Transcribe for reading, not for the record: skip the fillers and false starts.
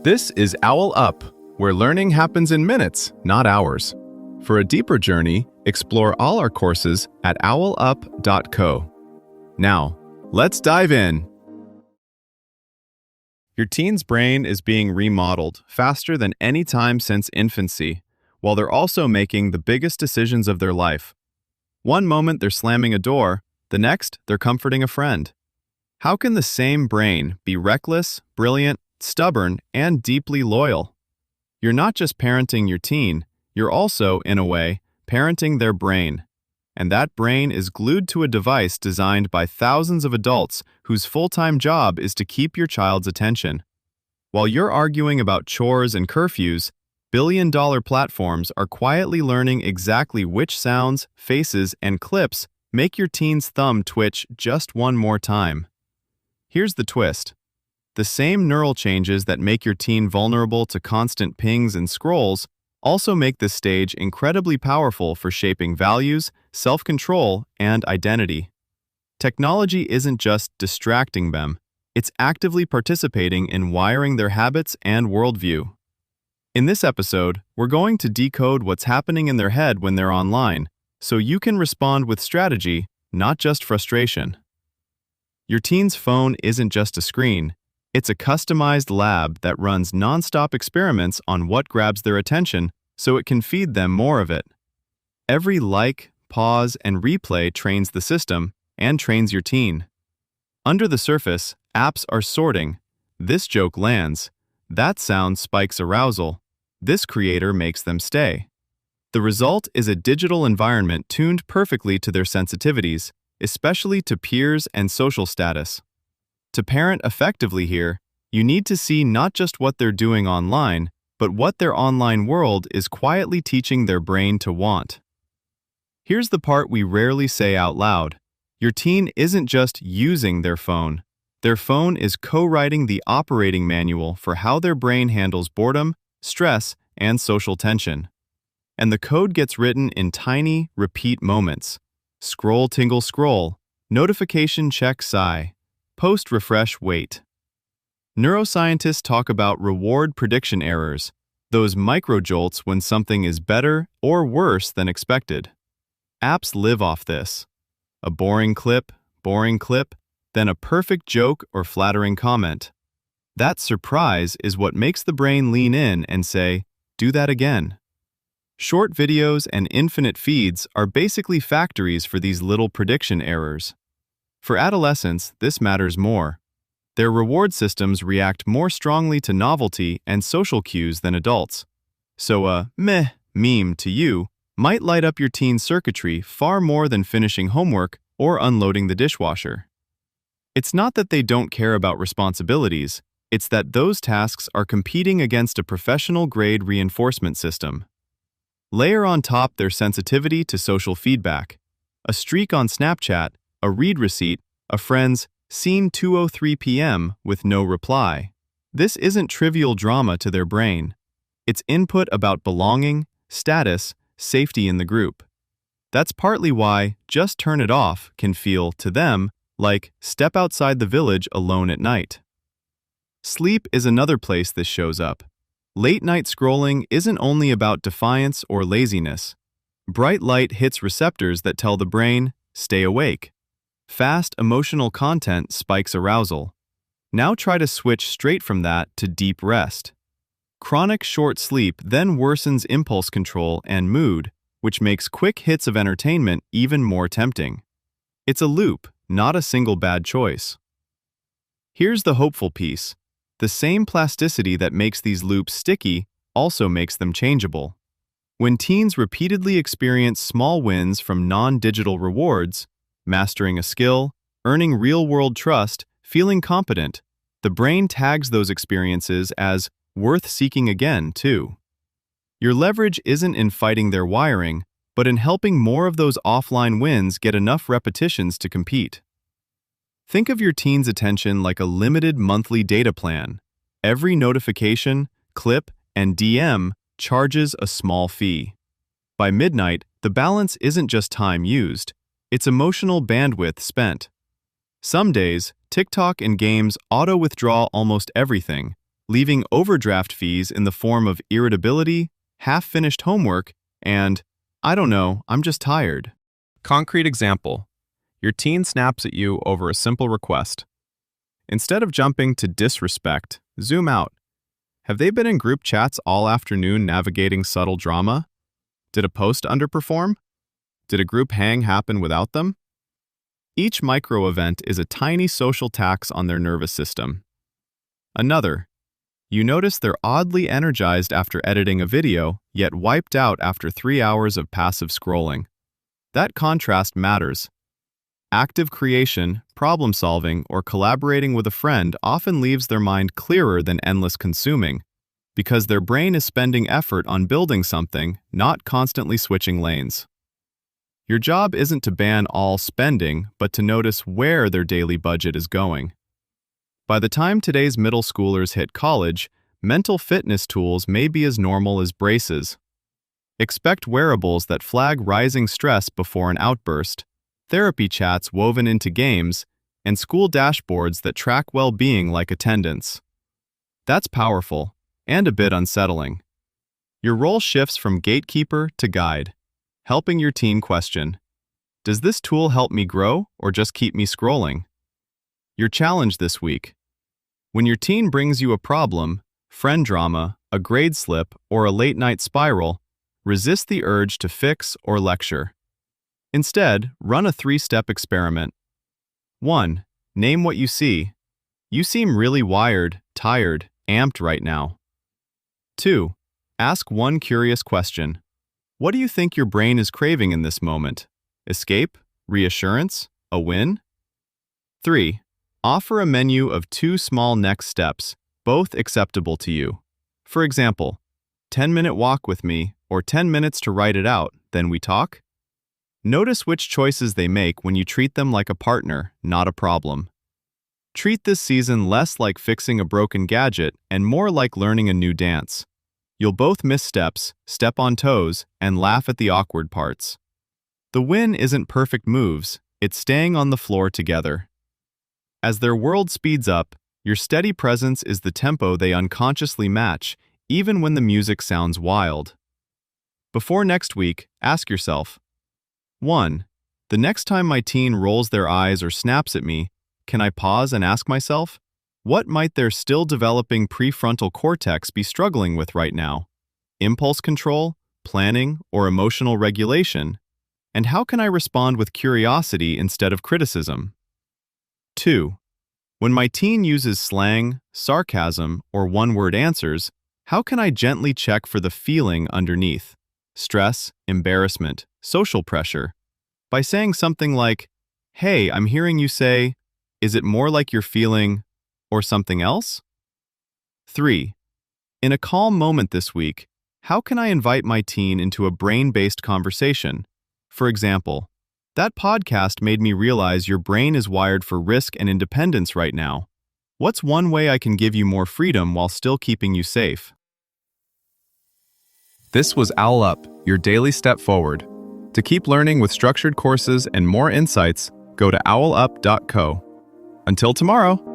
This is OwlUp, where learning happens in minutes, not hours. For a deeper journey, explore all our courses at owlup.co. Now, let's dive in. Your teen's brain is being remodeled faster than any time since infancy, while they're also making the biggest decisions of their life. One moment they're slamming a door, the next they're comforting a friend. How can the same brain be reckless, brilliant, stubborn, and deeply loyal? You're not just parenting your teen, you're also, in a way, parenting their brain. And that brain is glued to a device designed by thousands of adults whose full-time job is to keep your child's attention. While you're arguing about chores and curfews, billion-dollar platforms are quietly learning exactly which sounds, faces, and clips make your teen's thumb twitch just one more time. Here's the twist. The same neural changes that make your teen vulnerable to constant pings and scrolls also make this stage incredibly powerful for shaping values, self-control, and identity. Technology isn't just distracting them, it's actively participating in wiring their habits and worldview. In this episode, we're going to decode what's happening in their head when they're online, so you can respond with strategy, not just frustration. Your teen's phone isn't just a screen. It's a customized lab that runs nonstop experiments on what grabs their attention so it can feed them more of it. Every like, pause, and replay trains the system and trains your teen. Under the surface, apps are sorting. This joke lands. That sound spikes arousal. This creator makes them stay. The result is a digital environment tuned perfectly to their sensitivities, especially to peers and social status. To parent effectively here, you need to see not just what they're doing online, but what their online world is quietly teaching their brain to want. Here's the part we rarely say out loud. Your teen isn't just using their phone. Their phone is co-writing the operating manual for how their brain handles boredom, stress, and social tension. And the code gets written in tiny, repeat moments. Scroll, tingle, scroll. Notification, check, sigh. Post, refresh, wait. Neuroscientists talk about reward prediction errors, those microjolts when something is better or worse than expected. Apps live off this. A boring clip, then a perfect joke or flattering comment. That surprise is what makes the brain lean in and say, "Do that again." Short videos and infinite feeds are basically factories for these little prediction errors. For adolescents, this matters more. Their reward systems react more strongly to novelty and social cues than adults. So a meh meme to you might light up your teen's circuitry far more than finishing homework or unloading the dishwasher. It's not that they don't care about responsibilities, it's that those tasks are competing against a professional-grade reinforcement system. Layer on top their sensitivity to social feedback. A streak on Snapchat, a read receipt, a friend's seen 2:03 p.m. with no reply. This isn't trivial drama to their brain. It's input about belonging, status, safety in the group. That's partly why "just turn it off" can feel, to them, like step outside the village alone at night. Sleep is another place this shows up. Late-night scrolling isn't only about defiance or laziness. Bright light hits receptors that tell the brain, "Stay awake." Fast, emotional content spikes arousal. Now try to switch straight from that to deep rest. Chronic short sleep then worsens impulse control and mood, which makes quick hits of entertainment even more tempting. It's a loop, not a single bad choice. Here's the hopeful piece. The same plasticity that makes these loops sticky also makes them changeable. When teens repeatedly experience small wins from non-digital rewards, mastering a skill, earning real-world trust, feeling competent, the brain tags those experiences as worth seeking again, too. Your leverage isn't in fighting their wiring, but in helping more of those offline wins get enough repetitions to compete. Think of your teen's attention like a limited monthly data plan. Every notification, clip, and DM charges a small fee. By midnight, the balance isn't just time used, it's emotional bandwidth spent. Some days, TikTok and games auto-withdraw almost everything, leaving overdraft fees in the form of irritability, half-finished homework, and, "I don't know, I'm just tired." Concrete example. Your teen snaps at you over a simple request. Instead of jumping to disrespect, zoom out. Have they been in group chats all afternoon navigating subtle drama? Did a post underperform? Did a group hang happen without them? Each micro-event is a tiny social tax on their nervous system. Another. You notice they're oddly energized after editing a video, yet wiped out after 3 hours of passive scrolling. That contrast matters. Active creation, problem-solving, or collaborating with a friend often leaves their mind clearer than endless consuming, because their brain is spending effort on building something, not constantly switching lanes. Your job isn't to ban all spending, but to notice where their daily budget is going. By the time today's middle schoolers hit college, mental fitness tools may be as normal as braces. Expect wearables that flag rising stress before an outburst, therapy chats woven into games, and school dashboards that track well-being like attendance. That's powerful, and a bit unsettling. Your role shifts from gatekeeper to guide, helping your teen question, "Does this tool help me grow or just keep me scrolling?" Your challenge this week. When your teen brings you a problem, friend drama, a grade slip, or a late-night spiral, resist the urge to fix or lecture. Instead, run a 3-step experiment. 1. Name what you see. You seem really wired, tired, amped right now. 2. Ask one curious question. What do you think your brain is craving in this moment? Escape? Reassurance? A win? 3. Offer a menu of 2 small next steps, both acceptable to you. For example, 10-minute walk with me or 10 minutes to write it out, then we talk? Notice which choices they make when you treat them like a partner, not a problem. Treat this season less like fixing a broken gadget and more like learning a new dance. You'll both miss steps, step on toes, and laugh at the awkward parts. The win isn't perfect moves, it's staying on the floor together. As their world speeds up, your steady presence is the tempo they unconsciously match, even when the music sounds wild. Before next week, ask yourself, 1. The next time my teen rolls their eyes or snaps at me, can I pause and ask myself, what might their still developing prefrontal cortex be struggling with right now? Impulse control, planning, or emotional regulation? And how can I respond with curiosity instead of criticism? 2. When my teen uses slang, sarcasm, or one-word answers, how can I gently check for the feeling underneath? Stress, embarrassment, social pressure, by saying something like, "Hey, I'm hearing you say, is it more like you're feeling, or something else?" 3. In a calm moment this week, how can I invite my teen into a brain-based conversation? For example, that podcast made me realize your brain is wired for risk and independence right now. What's one way I can give you more freedom while still keeping you safe? This was OwlUp, your daily step forward. To keep learning with structured courses and more insights, go to owlup.co. Until tomorrow!